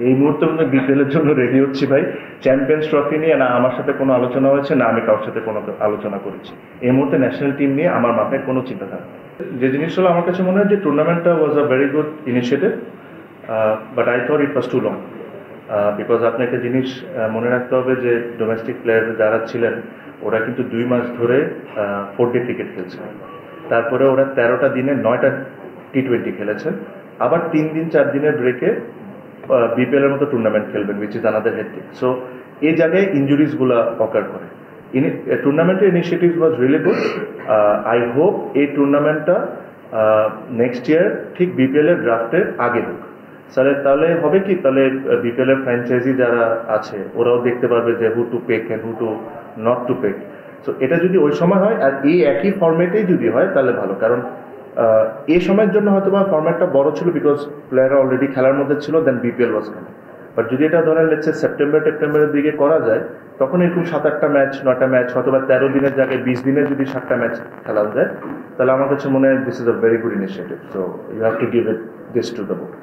এই মুহূর্তে মনে হয় বিপিএল এর জন্য রেডি হচ্ছি ভাই। চ্যাম্পিয়ন্স ট্রফি নিয়ে না আমার সাথে কোনো আলোচনা হয়েছে, না আমি কারোর সাথে কোনো আলোচনা করেছি। এই মুহূর্তে ন্যাশনাল টিম নিয়ে আমার মাথায় কোনো চিন্তাধারা নেই। যে জিনিসগুলো আমার কাছে মনে হয় যে টুর্নামেন্টটা was a very good initiative, but I thought it was too long. Because আপনি একটা জিনিস মনে রাখতে হবে যে ডোমেস্টিক প্লেয়ার যারা ছিলেন ওরা কিন্তু 2 মাস ধরে 4 ডে ক্রিকেট খেলছিলেন। তারপরে ওরা 13টা দিনে 9টা টি20 খেলেছেন, আবার 3 দিন 4 দিনের ব্রেকে বিপিএল এর মতো টুর্নামেন্ট খেলবেন, which is another hectic. So এই জায়গায় ইঞ্জুরিজগুলো অকার করে। টুর্নামেন্টের initiative was really good. I hope এই টুর্নামেন্টটা নেক্সট ইয়ার ঠিক বিপিএল এর ড্রাফটের আগে হোক। তাহলে হবে কি, তাহলে বিপিএল এর ফ্র্যাঞ্চাইজি যারা আছে ওরাও দেখতে পারবে যে who to pack and who to not to pack. So এটা যদি ওই সময় হয় আর এই একই ফর্মেটেই যদি হয় তাহলে ভালো। কারণ এই সময়ের জন্য হয়তো বা ফর্ম্যাটটা বড় ছিল বিকজ প্লেয়াররা অলরেডি খেলার মধ্যে ছিল, দেন বিপিএল ওয়াজ কামিং। বাট যদি এটা ধরেন লেটসে সেপ্টেম্বরের দিকে করা যায়, তখন এরকম 7-8টা ম্যাচ 9টা ম্যাচ অথবা 13 দিনের জায়গায় 20 দিনের যদি 7টা ম্যাচ খেলা যায়, তাহলে আমার কাছে মনে হয় this is a very good initiative. So you have to give it this to the board.